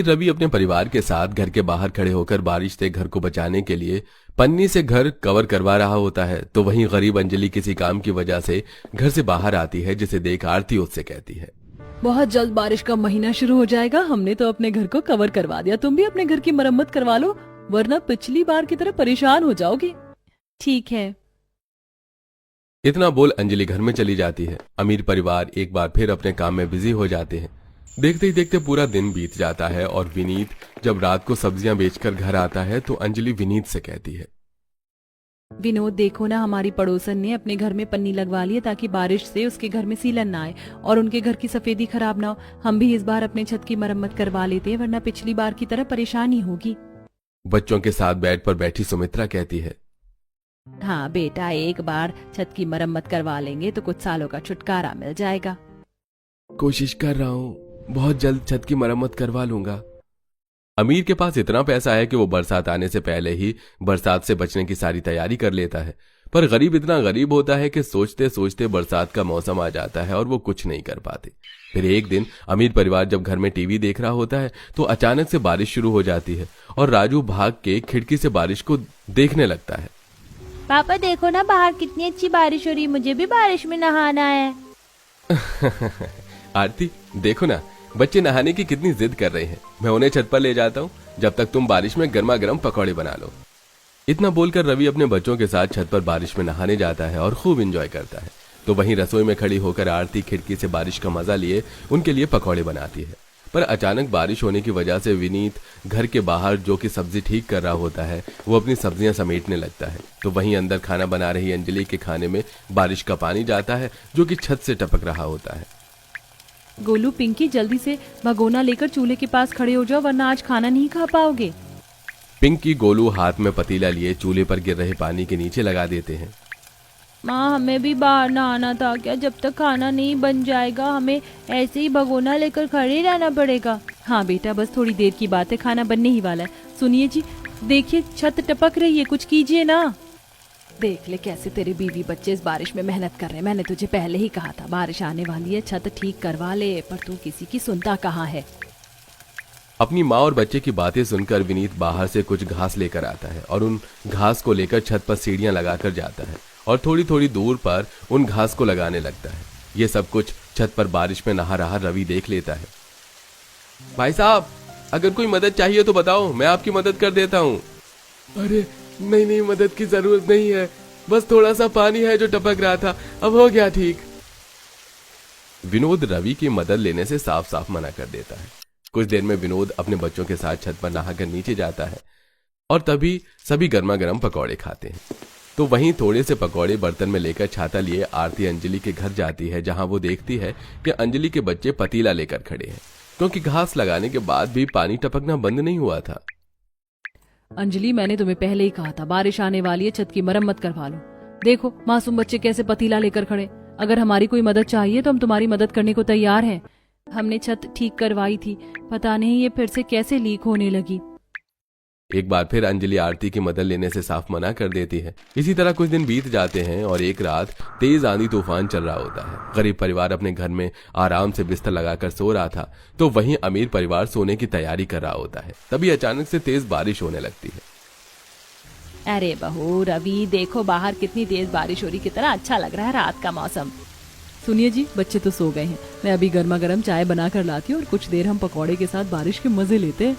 रवि अपने परिवार के साथ घर के बाहर खड़े होकर बारिश से घर को बचाने के लिए पन्नी से घर कवर करवा रहा होता है, तो वहीं गरीब अंजलि किसी काम की वजह से घर से बाहर आती है, जिसे देख आरती उससे कहती है, बहुत जल्द बारिश का महीना शुरू हो जाएगा। हमने तो अपने घर को कवर करवा दिया, तुम भी अपने घर की मरम्मत करवा लो, वरना पिछली बार की तरह परेशान हो जाओगी। ठीक है। इतना बोल अंजलि घर में चली जाती है। अमीर परिवार एक बार फिर अपने काम में बिजी हो जाते हैं। देखते ही देखते पूरा दिन बीत जाता है और विनीत जब रात को सब्जियां बेचकर घर आता है तो अंजलि विनीत से कहती है, विनोद देखो ना, हमारी पड़ोसन ने अपने घर में पन्नी लगवा ली है ताकि बारिश से उसके घर में सीलन ना आए और उनके घर की सफेदी खराब ना हो। हम भी इस बार अपने छत की मरम्मत करवा लेते हैं, वरना पिछली बार की तरह परेशानी होगी। बच्चों के साथ बेड पर बैठी सुमित्रा कहती है, हाँ बेटा, एक बार छत की मरम्मत करवा लेंगे तो कुछ सालों का छुटकारा मिल जाएगा। कोशिश कर रहा हूँ, बहुत जल्द छत की मरम्मत करवा लूंगा। अमीर के पास इतना पैसा है कि वो बरसात आने से पहले ही बरसात से बचने की सारी तैयारी कर लेता है, पर गरीब इतना गरीब होता है कि सोचते सोचते बरसात का मौसम आ जाता है और वो कुछ नहीं कर पाते। फिर एक दिन अमीर परिवार जब घर में टीवी देख रहा होता है तो अचानक से बारिश शुरू हो जाती है और राजू भाग के खिड़की से बारिश को देखने लगता है। पापा देखो ना, बाहर कितनी अच्छी बारिश हो रही है, मुझे भी बारिश में नहाना है। आरती देखो ना, बच्चे नहाने की कितनी जिद कर रहे हैं, मैं उन्हें छत पर ले जाता हूँ, जब तक तुम बारिश में गर्मा गर्म पकौड़े बना लो। इतना बोलकर रवि अपने बच्चों के साथ छत पर बारिश में नहाने जाता है और खूब एंजॉय करता है। तो वहीं रसोई में खड़ी होकर आरती खिड़की से बारिश का मजा लिए उनके लिए पकौड़े बनाती है। पर अचानक बारिश होने की वजह से विनीत घर के बाहर जो कि सब्जी ठीक कर रहा होता है वो अपनी सब्जियां समेटने लगता है। तो वहीं अंदर खाना बना रही अंजलि के खाने में बारिश का पानी जाता है जो कि छत से टपक रहा होता है। गोलू, पिंकी, जल्दी से भगोना लेकर चूल्हे के पास खड़े हो जाओ, वरना आज खाना नहीं खा पाओगे। पिंकी गोलू हाथ में पतीला लिए चूल्हे पर गिर रहे पानी के नीचे लगा देते हैं। माँ, हमें भी बाहर नहाना था क्या? जब तक खाना नहीं बन जाएगा हमें ऐसे ही भगोना लेकर खड़े रहना पड़ेगा। हाँ बेटा, बस थोड़ी देर की बात है, खाना बनने ही वाला है। सुनिए जी, देखिए छत टपक रही है, कुछ कीजिए ना। देख ले कैसे तेरे बीवी बच्चे इस बारिश में मेहनत कर रहे हैं। मैंने तुझे पहले ही कहा था बारिश आने वाली है, छत ठीक करवा ले, पर तू किसी की सुनता कहाँ है। अपनी माँ और बच्चे की बातें सुनकर विनीत बाहर से कुछ घास लेकर आता है और उन घास को लेकर छत पर सीढ़ियां लगाकर जाता है और थोड़ी थोड़ी दूर पर उन घास को लगाने लगता है। ये सब कुछ छत पर बारिश में नहा रहा रवि देख लेता है। भाई साहब, अगर कोई मदद चाहिए तो बताओ, मैं आपकी मदद कर देता हूँ। अरे नहीं, मदद की जरूरत नहीं है, बस थोड़ा सा पानी है जो टपक रहा था, अब हो गया ठीक। विनोद रवि की मदद लेने से साफ साफ मना कर देता है। कुछ देर में विनोद अपने बच्चों के साथ छत पर नहाकर नीचे जाता है और तभी सभी गर्मा गर्म पकौड़े खाते हैं। तो वहीं थोड़े से पकौड़े बर्तन में लेकर छाता लिए आरती अंजलि के घर जाती है, जहां वो देखती है कि अंजलि के बच्चे पतीला लेकर खड़े हैं, क्योंकि घास लगाने के बाद भी पानी टपकना बंद नहीं हुआ था। अंजलि, मैंने तुम्हें पहले ही कहा था बारिश आने वाली है, छत की मरम्मत करवा लो। देखो मासूम बच्चे कैसे पतीला लेकर खड़े। अगर हमारी कोई मदद चाहिए तो हम तुम्हारी मदद करने को तैयार हैं। हमने छत ठीक करवाई थी, पता नहीं ये फिर से कैसे लीक होने लगी। एक बार फिर अंजलि आरती की मदद लेने से साफ मना कर देती है। इसी तरह कुछ दिन बीत जाते हैं और एक रात तेज आंधी तूफान चल रहा होता है। गरीब परिवार अपने घर में आराम से बिस्तर लगाकर सो रहा था, तो वहीं अमीर परिवार सोने की तैयारी कर रहा होता है। तभी अचानक से तेज बारिश होने लगती है। अरे बहू रवि, देखो बाहर कितनी तेज बारिश हो रही, कितना अच्छा लग रहा है रात का मौसम। सुनिए जी, बच्चे तो सो गए हैं, मैं अभी गर्मा गर्म चाय बना कर लाती हूँ और कुछ देर हम पकौड़े के साथ बारिश के मजे लेते हैं।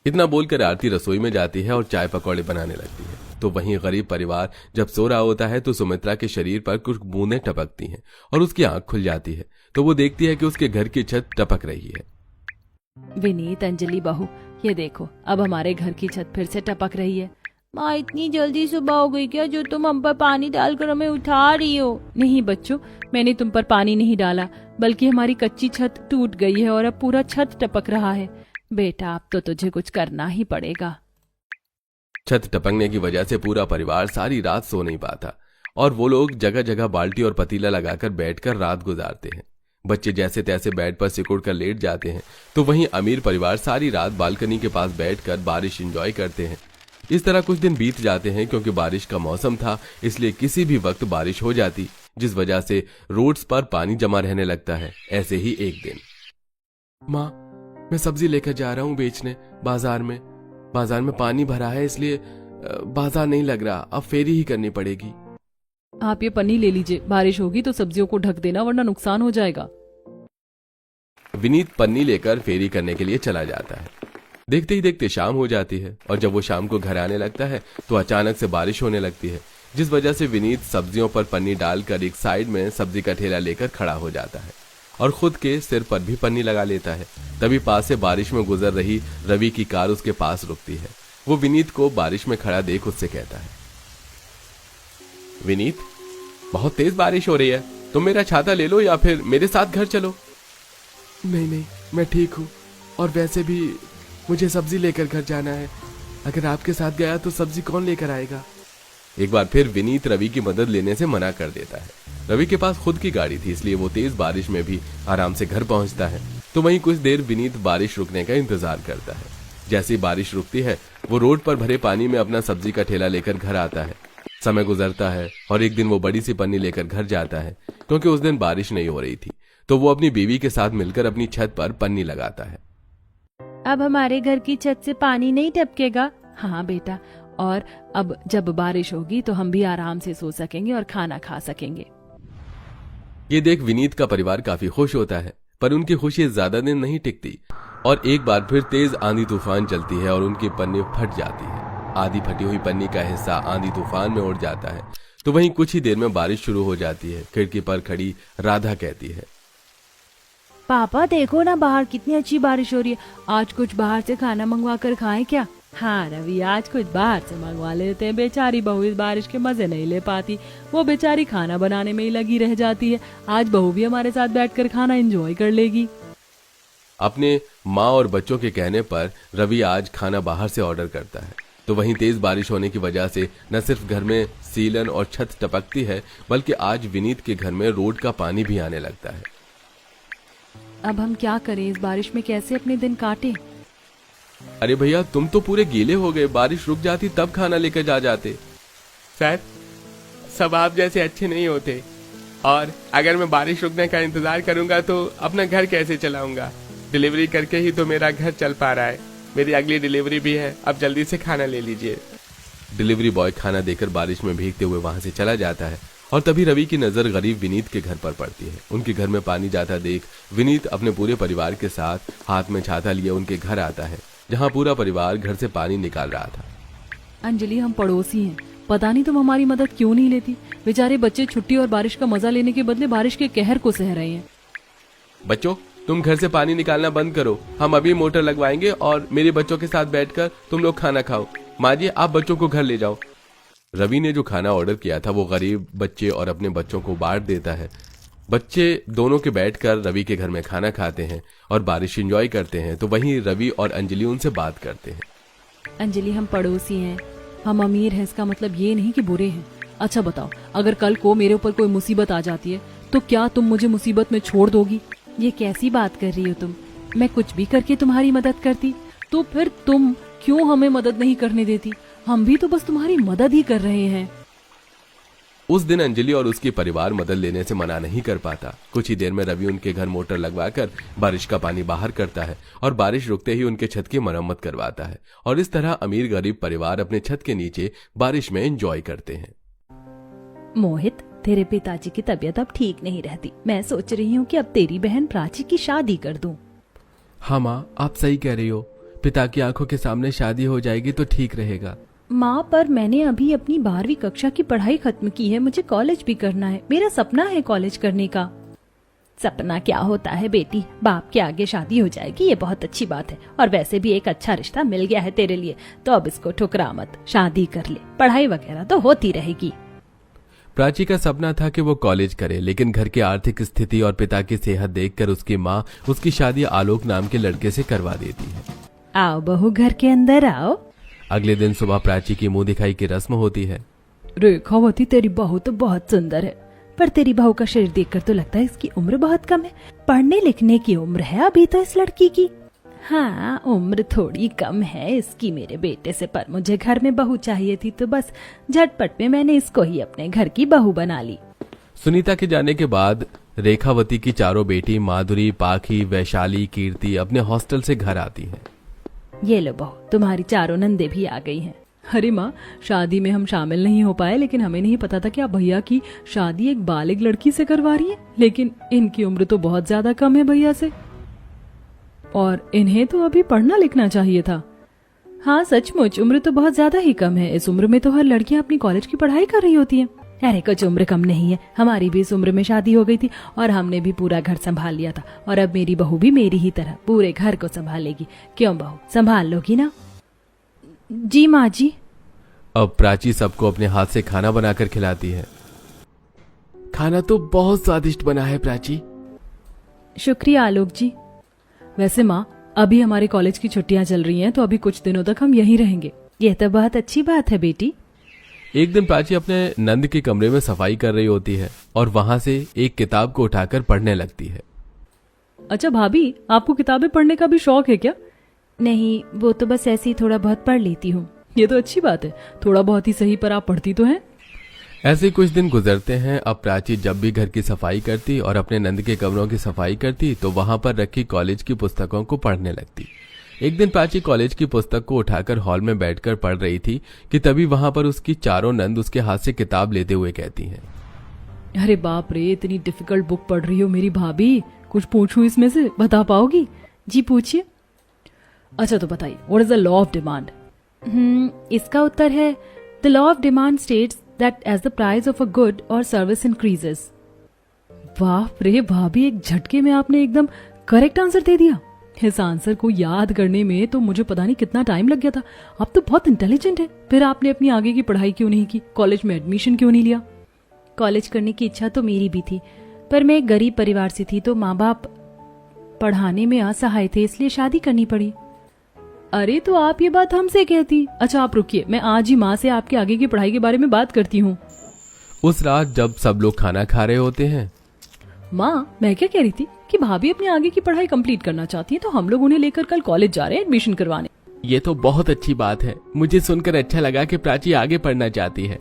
इतना बोलकर आरती रसोई में जाती है और चाय पकौड़े बनाने लगती है। तो वहीं गरीब परिवार जब सो रहा होता है तो सुमित्रा के शरीर पर कुछ बूंदें टपकती हैं और उसकी आंख खुल जाती है। तो वो देखती है कि उसके घर की छत टपक रही है। विनीत, अंजलि बहू, ये देखो अब हमारे घर की छत फिर से टपक रही है। माँ, इतनी जल्दी सुबह हो गई क्या जो तुम हम पर पानी डालकर हमें उठा रही हो? नहीं बच्चों, मैंने तुम पर पानी नहीं डाला, बल्कि हमारी कच्ची छत टूट गई है और अब पूरा छत टपक रहा है। बेटा, अब तो तुझे कुछ करना ही पड़ेगा। छत टपकने की वजह से पूरा परिवार सारी रात सो नहीं पाता और वो लोग जगह जगह बाल्टी और पतीला लगाकर बैठकर रात गुजारते हैं। बच्चे जैसे तैसे बेड पर सिकुड़ कर लेट जाते हैं, तो वहीं अमीर परिवार सारी रात बालकनी के पास बैठकर बारिश एंजॉय करते हैं। इस तरह कुछ दिन बीत जाते हैं। क्योंकि बारिश का मौसम था, इसलिए किसी भी वक्त बारिश हो जाती, जिस वजह से रोड्स पर पानी जमा रहने लगता है। ऐसे ही एक दिन, माँ मैं सब्जी लेकर जा रहा हूँ बेचने बाजार में। बाजार में पानी भरा है, इसलिए बाजार नहीं लग रहा, अब फेरी ही करनी पड़ेगी। आप ये पन्नी ले लीजिए, बारिश होगी तो सब्जियों को ढक देना वरना नुकसान हो जाएगा। विनीत पन्नी लेकर फेरी करने के लिए चला जाता है। देखते ही देखते शाम हो जाती है और जब वो शाम को घर आने लगता है तो अचानक से बारिश होने लगती है, जिस वजह से विनीत सब्जियों पर पन्नी डालकर एक साइड में सब्जी का ठेला लेकर खड़ा हो जाता है और खुद के सिर पर भी पन्नी लगा लेता है। तभी पास से बारिश में गुजर रही रवि की कार उसके पास रुकती है। वो विनीत को बारिश में खड़ा देख उससे कहता है, विनीत, बहुत तेज बारिश हो रही है, तुम मेरा छाता ले लो या फिर मेरे साथ घर चलो। नहीं, मैं ठीक हूँ, और वैसे भी मुझे सब्जी लेकर घर जाना है। अगर आपके साथ गया तो सब्जी कौन लेकर आएगा? एक बार फिर विनीत रवि की मदद लेने से मना कर देता है। रवि के पास खुद की गाड़ी थी, इसलिए वो तेज बारिश में भी आराम से घर पहुंचता है। तो वहीं कुछ देर विनीत बारिश रुकने का इंतजार करता है। जैसे ही बारिश रुकती है वो रोड पर भरे पानी में अपना सब्जी का ठेला लेकर घर आता है। समय गुजरता है और एक दिन वो बड़ी सी पन्नी लेकर घर जाता है। क्योंकि उस दिन बारिश नहीं हो रही थी तो वो अपनी बीवी के साथ मिलकर अपनी छत पर पन्नी लगाता है। अब हमारे घर की छत से पानी नहीं टपकेगा? हाँ बेटा, और अब जब बारिश होगी तो हम भी आराम से सो सकेंगे और खाना खा सकेंगे। ये देख विनीत का परिवार काफी खुश होता है, पर उनकी खुशी ज्यादा दिन नहीं टिकती और एक बार फिर तेज आंधी तूफान चलती है और उनकी पन्नी फट जाती है। आधी फटी हुई पन्नी का हिस्सा आंधी तूफान में उड़ जाता है। तो वहीं कुछ ही देर में बारिश शुरू हो जाती है। खिड़की पर खड़ी राधा कहती है, पापा देखो ना, बाहर कितनी अच्छी बारिश हो रही है। आज कुछ बाहर से खाना मंगवा कर खाएं क्या? हाँ रवि, आज कुछ बाहर से मंगवा लेते हैं। बेचारी बहू इस बारिश के मजे नहीं ले पाती, वो बेचारी खाना बनाने में ही लगी रह जाती है। आज बहू भी हमारे साथ बैठकर खाना एंजॉय कर लेगी। अपने माँ और बच्चों के कहने पर रवि आज खाना बाहर से ऑर्डर करता है। तो वहीं तेज बारिश होने की वजह से न सिर्फ घर में सीलन और छत टपकती है, बल्कि आज विनीत के घर में रोड का पानी भी आने लगता है। अब हम क्या करें? इस बारिश में कैसे अपने दिन काटें? अरे भैया, तुम तो पूरे गीले हो गए। बारिश रुक जाती तब खाना लेकर जा जाते। सर, सब आप जैसे अच्छे नहीं होते, और अगर मैं बारिश रुकने का इंतजार करूंगा तो अपना घर कैसे चलाऊंगा? डिलीवरी करके ही तो मेरा घर चल पा रहा है। मेरी अगली डिलीवरी भी है, अब जल्दी से खाना ले लीजिए। डिलीवरी बॉय खाना देकर बारिश में भीगते हुए वहां से चला जाता है और तभी रवि की नजर गरीब विनीत के घर पर पड़ती है। उनके घर में पानी जाता देख विनीत अपने पूरे परिवार के साथ हाथ में छाता लिए उनके घर आता है, जहां पूरा परिवार घर से पानी निकाल रहा था। अंजलि, हम पड़ोसी हैं, पता नहीं तुम हमारी मदद क्यों नहीं लेती। बेचारे बच्चे छुट्टी और बारिश का मजा लेने के बदले बारिश के कहर को सह रहे हैं। बच्चों, तुम घर से पानी निकालना बंद करो, हम अभी मोटर लगवाएंगे और मेरे बच्चों के साथ बैठकर तुम लोग खाना खाओ। माँ जी, आप बच्चों को घर ले जाओ। रवि ने जो खाना ऑर्डर किया था वो गरीब बच्चे और अपने बच्चों को बांट देता है। बच्चे दोनों के बैठकर रवि के घर में खाना खाते हैं और बारिश एंजॉय करते हैं। तो वहीं रवि और अंजलि उनसे बात करते हैं। अंजलि, हम पड़ोसी हैं, हम अमीर हैं, इसका मतलब ये नहीं कि बुरे हैं। अच्छा बताओ, अगर कल को मेरे ऊपर कोई मुसीबत आ जाती है तो क्या तुम मुझे मुसीबत में छोड़ दोगी? ये कैसी बात कर रही हो तुम? मैं कुछ भी करके तुम्हारी मदद करती। तो फिर तुम क्यों हमें मदद नहीं करने देती? हम भी तो बस तुम्हारी मदद ही कर रहे हैं। उस दिन अंजलि और उसकी परिवार मदद लेने से मना नहीं कर पाता। कुछ ही देर में रवि उनके घर मोटर लगवाकर बारिश का पानी बाहर करता है और बारिश रुकते ही उनके छत की मरम्मत करवाता है। और इस तरह अमीर गरीब परिवार अपने छत के नीचे बारिश में एंजॉय करते हैं। मोहित, तेरे पिताजी की तबीयत अब ठीक नहीं रहती। मैं सोच रही हूँ कि अब तेरी बहन प्राची की शादी कर दूं। हाँ माँ, आप सही कह रही हो। पिता की आंखों के सामने शादी हो जाएगी तो ठीक रहेगा। माँ, पर मैंने अभी अपनी 12वीं कक्षा की पढ़ाई खत्म की है, मुझे कॉलेज भी करना है। मेरा सपना है कॉलेज करने का। सपना क्या होता है बेटी, बाप के आगे शादी हो जाएगी, ये बहुत अच्छी बात है। और वैसे भी एक अच्छा रिश्ता मिल गया है तेरे लिए, तो अब इसको ठुकरा मत, शादी कर ले। पढ़ाई वगैरह तो होती रहेगी। प्राची का सपना था कि वो कॉलेज करे, लेकिन घर की आर्थिक स्थिति और पिता की सेहत देखकर उसकी माँ उसकी शादी आलोक नाम के लड़के से करवा देती है। आओ बहू, घर के अंदर आओ। अगले दिन सुबह प्राची की मुंह दिखाई की रस्म होती है। रेखावती, तेरी बहू तो बहुत सुंदर है, पर तेरी बहू का शरीर देखकर तो लगता है इसकी उम्र बहुत कम है। पढ़ने लिखने की उम्र है अभी तो इस लड़की की। हाँ, उम्र थोड़ी कम है इसकी मेरे बेटे से, पर मुझे घर में बहू चाहिए थी तो बस झटपट में मैंने इसको ही अपने घर की बहू बना ली। सुनीता के जाने के बाद रेखावती की चारों बेटी माधुरी, पाखी, वैशाली, कीर्ति अपने हॉस्टल से घर आती हैं। ये लो बहू, तुम्हारी चारों नंदे भी आ गई हैं। अरे माँ, शादी में हम शामिल नहीं हो पाए, लेकिन हमें नहीं पता था कि आप भैया की शादी एक बालिग लड़की से करवा रही है। लेकिन इनकी उम्र तो बहुत ज्यादा कम है भैया से, और इन्हें तो अभी पढ़ना लिखना चाहिए था। हाँ सचमुच उम्र तो बहुत ज्यादा ही कम है। इस उम्र में तो हर लड़कियां अपनी कॉलेज की पढ़ाई कर रही होती हैं। अरे कुछ उम्र कम नहीं है, हमारी भी इस उम्र में शादी हो गई थी और हमने भी पूरा घर संभाल लिया था। और अब मेरी बहू भी मेरी ही तरह पूरे घर को संभाल लेगी। क्यों बहू, संभाल लोगी ना? जी माँ जी। अब प्राची सबको अपने हाथ से खाना बनाकर खिलाती है। खाना तो बहुत स्वादिष्ट बना है प्राची। शुक्रिया आलोक जी। वैसे माँ, अभी हमारे कॉलेज की छुट्टियां चल रही हैं, तो अभी कुछ दिनों तक हम यहीं रहेंगे। यह तो बहुत अच्छी बात है बेटी। एक दिन प्राची अपने नंद के कमरे में सफाई कर रही होती है और वहां से एक किताब को उठाकर पढ़ने लगती है। अच्छा भाभी, आपको किताबें पढ़ने का भी शौक है क्या? नहीं, वो तो बस ऐसे ही थोड़ा बहुत पढ़ लेती हूँ। ये तो अच्छी बात है, थोड़ा बहुत ही सही, पर आप पढ़ती तो हैं। ऐसे कुछ दिन गुजरते हैं। अब प्राची जब भी घर की सफाई करती और अपने नंद के कमरों की सफाई करती तो वहां पर रखी कॉलेज की पुस्तकों को पढ़ने लगती। एक दिन प्राची कॉलेज की पुस्तक को उठाकर हॉल में बैठकर पढ़ रही थी कि तभी वहां पर उसकी चारों नंद उसके हाथ से किताब लेते हुए कहती हैं, अरे बाप रे, इतनी डिफिकल्ट बुक पढ़ रही हो मेरी भाभी, कुछ पूछूं इसमें से, बता पाओगी? जी पूछिए। अच्छा तो बताइए, what is the law of demand? इसका उत्तर है the law of demand states that as the price of a good और सर्विस इंक्रीजेस। बाप रे भाभी, एक झटके में आपने एकदम करेक्ट आंसर दे दिया। इस आंसर को याद करने में तो मुझे पता नहीं कितना टाइम लग गया था। आप तो बहुत इंटेलिजेंट है। फिर आपने अपनी आगे की पढ़ाई क्यों नहीं की? कॉलेज में एडमिशन क्यों नहीं लिया? कॉलेज करने की इच्छा तो मेरी भी थी, पर मैं एक गरीब परिवार से थी, तो माँ बाप पढ़ाने में असहाय थे, इसलिए शादी करनी पड़ी। अरे तो आप ये बात हमसे कहती। अच्छा आप रुकिए, मैं आज ही माँ से आपके आगे की पढ़ाई के बारे में बात करती हूँ। उस रात जब सब लोग खाना खा रहे होते हैं। माँ, मैं क्या कह रही थी कि भाभी अपने आगे की पढ़ाई कंप्लीट करना चाहती है, तो हम लोग उन्हें लेकर कल कॉलेज जा रहे हैं एडमिशन करवाने। ये तो बहुत अच्छी बात है। मुझे सुनकर अच्छा लगा कि प्राची आगे पढ़ना चाहती है।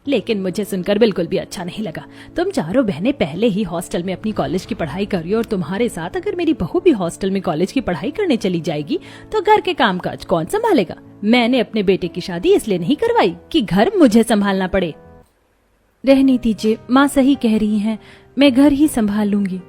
लेकिन मुझे सुनकर बिल्कुल भी अच्छा नहीं लगा। तुम चारों बहनें पहले ही हॉस्टल में अपनी कॉलेज की पढ़ाई कर रही हो, और तुम्हारे साथ अगर मेरी बहू भी हॉस्टल में कॉलेज की पढ़ाई करने चली जाएगी तो घर के कामकाज कौन संभालेगा? मैंने अपने बेटे की शादी इसलिए नहीं करवाई कि घर मुझे संभालना पड़े। रहने दीजिए, माँ सही कह रही हैं, मैं घर ही संभाल लूंगी।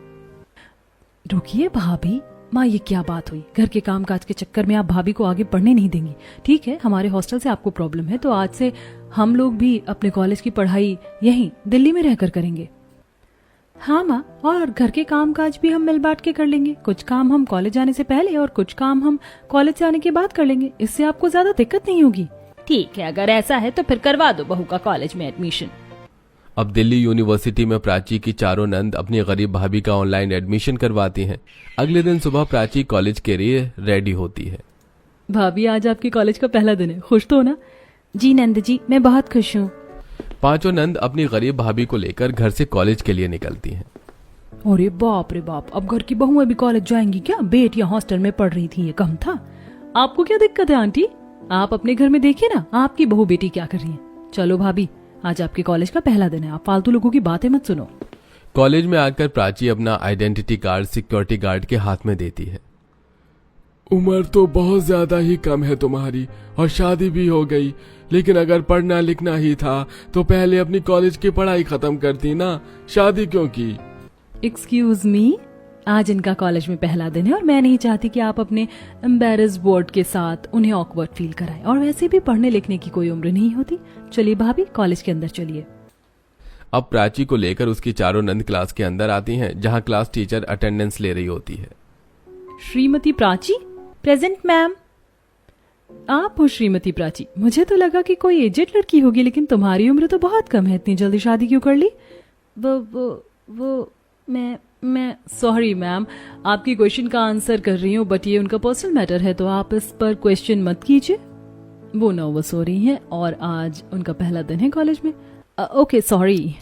रुकिए भाभी, माँ ये क्या बात हुई? घर के कामकाज के चक्कर में आप भाभी को आगे पढ़ने नहीं देंगी। ठीक है, हमारे हॉस्टल से आपको प्रॉब्लम है, तो आज से हम लोग भी अपने कॉलेज की पढ़ाई यहीं दिल्ली में रहकर करेंगे। हाँ माँ, और घर के कामकाज भी हम मिल बांट के कर लेंगे। कुछ काम हम कॉलेज जाने से पहले और कुछ काम हम कॉलेज से आने के बाद कर लेंगे। इससे आपको ज्यादा दिक्कत नहीं होगी। ठीक है, अगर ऐसा है तो फिर करवा दो बहू का कॉलेज में एडमिशन। अब दिल्ली यूनिवर्सिटी में प्राची की चारों नंद अपनी गरीब भाभी का ऑनलाइन एडमिशन करवाती हैं। अगले दिन सुबह प्राची कॉलेज के लिए रेडी होती है। भाभी, आज आपके कॉलेज का पहला दिन है, खुश तो हो ना? जी नंद जी, मैं बहुत खुश हूँ। पांचों नंद अपनी गरीब भाभी को लेकर घर से कॉलेज के लिए निकलती हैं। अरे बाप रे बाप, अब घर की बहुएं भी कॉलेज जाएंगी क्या? बेटियां हॉस्टल में पढ़ रही थी, ये कम था। आपको क्या दिक्कत है आंटी? आप अपने घर में देखिए ना, आपकी बहू बेटी क्या कर रही है। चलो भाभी, आज आपके कॉलेज का पहला दिन है, आप फालतू लोगों की बातें मत सुनो। कॉलेज में आकर प्राची अपना आइडेंटिटी कार्ड सिक्योरिटी गार्ड के हाथ में देती है। उम्र तो बहुत ज्यादा ही कम है तुम्हारी, और शादी भी हो गई, लेकिन अगर पढ़ना लिखना ही था तो पहले अपनी कॉलेज की पढ़ाई खत्म करती ना, शादी क्यों की? एक्सक्यूज मी, आज इनका कॉलेज में पहला दिन है और मैं नहीं चाहती कि आप अपने एम्बेरस बोर्ड के साथ उन्हें ऑकवर्ड फील कराएं, और वैसे भी पढ़ने लिखने की कोई उम्र नहीं होती। चलिए भाभी, कॉलेज के अंदर चलिए। अब प्राची को लेकर उसकी चारों नंद क्लास के अंदर आती हैं, जहां क्लास टीचर अटेंडेंस ले रही होती है। श्रीमती प्राची? Present ma'am. आप हो श्रीमती प्राची? मुझे तो लगा कि कोई एजेड लड़की होगी, लेकिन तुम्हारी उम्र तो बहुत कम है, इतनी जल्दी शादी क्यों कर ली? वो मैं सॉरी मैम, आपकी क्वेश्चन का आंसर कर रही हूँ, बट ये उनका पर्सनल मैटर है, तो आप इस पर क्वेश्चन मत कीजिए। वो नर्वस हो रही हैं और आज उनका पहला दिन है कॉलेज में। Okay sorry.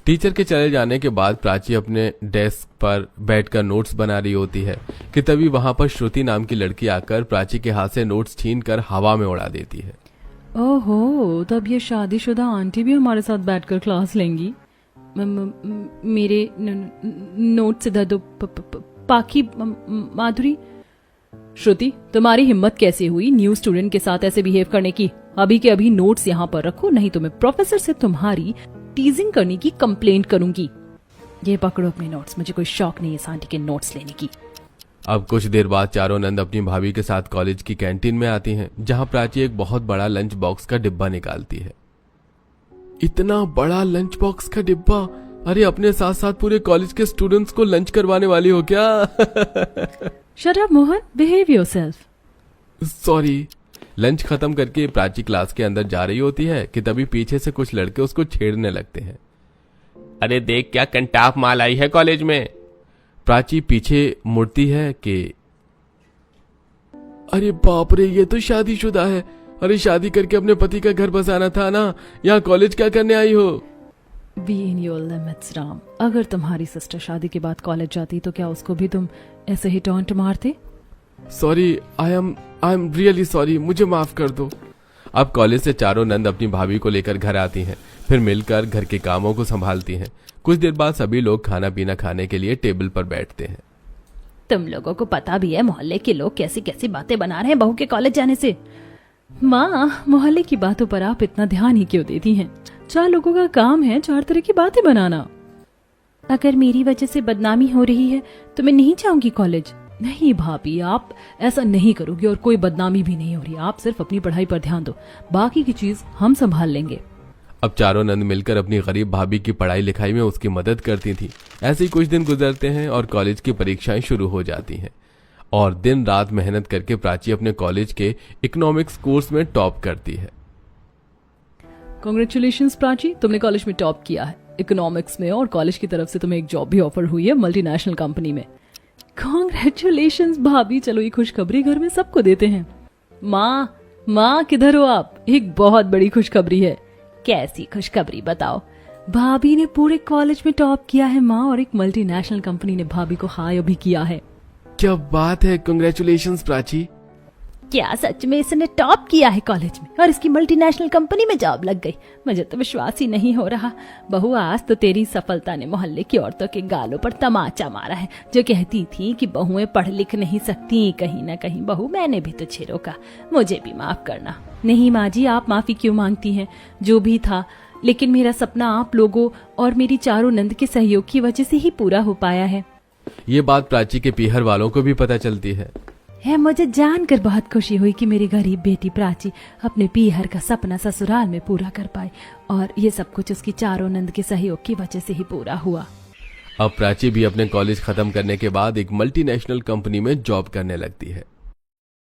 टीचर के चले जाने के बाद प्राची अपने डेस्क पर बैठकर नोट्स बना रही होती है कि तभी वहां पर श्रुति नाम की लड़की आकर प्राची के हाथ से नोट्स छीनकर हवा में उड़ा देती है। ओहो, तब ये शादीशुदा आंटी भी हमारे साथ बैठकर क्लास लेंगी। मेरे नोट्स इधर दो। पाखी माधुरी। श्रुति, तुम्हारी हिम्मत कैसे हुई न्यू स्टूडेंट के साथ ऐसे बिहेव करने की? अभी के अभी नोट्स यहाँ पर रखो, नहीं तो मैं प्रोफेसर से तुम्हारी टीजिंग करने की कंप्लेंट करूंगी। ये पकड़ो अपने नोट्स, मुझे कोई शौक नहीं है सांटी के नोट्स लेने की। अब कुछ देर बाद चारों नंद अपनी भाभी के साथ कॉलेज की कैंटीन में आती हैं, जहां प्राची एक बहुत बड़ा लंच बॉक्स का डिब्बा निकालती है। इतना बड़ा लंच बॉक्स का डिब्बा? अरे अपने साथ साथ पूरे कॉलेज के स्टूडेंट्स को लंच करवाने वाली हो क्या? Shut up Mohan, behave yourself. Sorry. Lunch खत्म करके प्राची क्लास के अंदर जा रही होती है कि तभी पीछे से कुछ लड़के उसको छेड़ने लगते हैं। अरे देख क्या कंटाप माल आई है कॉलेज में। प्राची पीछे मुड़ती है कि अरे बाप रे, ये तो शादीशुदा है। अरे शादी करके अपने पति का घर बसाना था ना, यहाँ कॉलेज क्या करने आई हो? Be in your limits Ram. अगर तुम्हारी सिस्टर शादी के बाद कॉलेज जाती तो क्या उसको भी तुम ऐसे ही टॉन्ट मारते? Sorry, I am really sorry, मुझे माफ कर दो। अब कॉलेज से चारों नंद अपनी भाभी को लेकर घर आती हैं, फिर मिलकर घर के कामों को संभालती हैं। कुछ देर बाद सभी लोग खाना पीना खाने के लिए टेबल पर बैठते हैं। तुम लोगों को पता भी है मोहल्ले के लोग कैसी कैसी बातें बना रहे हैं बहू के कॉलेज जाने से। माँ, मोहल्ले की बातों पर आप इतना ध्यान ही क्यों देती हैं? 4 लोगों का काम है 4 तरह की बातें बनाना। अगर मेरी वजह से बदनामी हो रही है तो मैं नहीं जाऊंगी कॉलेज। नहीं भाभी, आप ऐसा नहीं करोगी और कोई बदनामी भी नहीं हो रही। आप सिर्फ अपनी पढ़ाई पर ध्यान दो, बाकी की चीज हम संभाल लेंगे। अब चारों नंद मिलकर अपनी गरीब भाभी की पढ़ाई लिखाई में उसकी मदद करती थी। ऐसे ही कुछ दिन गुजरते हैं और कॉलेज की परीक्षाएं शुरू हो जाती हैं और दिन रात मेहनत करके प्राची अपने कॉलेज के इकोनॉमिक्स कोर्स में टॉप करती है। कांग्रेचुलेशंस प्राची, तुमने कॉलेज में टॉप किया है इकोनॉमिक्स में और कॉलेज की तरफ से तुम्हें एक जॉब भी ऑफर हुई है मल्टीनेशनल कंपनी में। कांग्रेचुलेशंस भाभी, चलो ये खुशखबरी घर में सबको देते हैं। माँ किधर हो आप? एक बहुत बड़ी खुशखबरी है। कैसी खुशखबरी बताओ? भाभी ने पूरे कॉलेज में टॉप किया है माँ, और एक मल्टीनेशनल कंपनी ने भाभी को हायर भी किया है। क्या बात है, कांग्रेचुलेशंस प्राची। क्या सच में इसने टॉप किया है कॉलेज में और इसकी मल्टीनेशनल कंपनी में जॉब लग गई? मुझे तो विश्वास ही नहीं हो रहा। बहू, आज तो तेरी सफलता ने मोहल्ले की औरतों के गालों पर तमाचा मारा है, जो कहती थी कि बहुएं पढ़ लिख नहीं सकती। कहीं ना कहीं बहू, मैंने भी तुझे रोका, मुझे भी माफ करना। नहीं माँ जी, आप माफी क्यों मांगती हैं? जो भी था, लेकिन मेरा सपना आप लोगों और मेरी चारों नंद के सहयोग की वजह से ही पूरा हो पाया है। ये बात प्राची के पीहर वालों को भी पता चलती है। मुझे जानकर बहुत खुशी हुई कि मेरी गरीब बेटी प्राची अपने पीहर का सपना ससुराल में पूरा कर पाई, और ये सब कुछ उसकी चारों नंद के सहयोग की वजह से ही पूरा हुआ। अब प्राची भी अपने कॉलेज खत्म करने के बाद एक मल्टीनेशनल कंपनी में जॉब करने लगती है।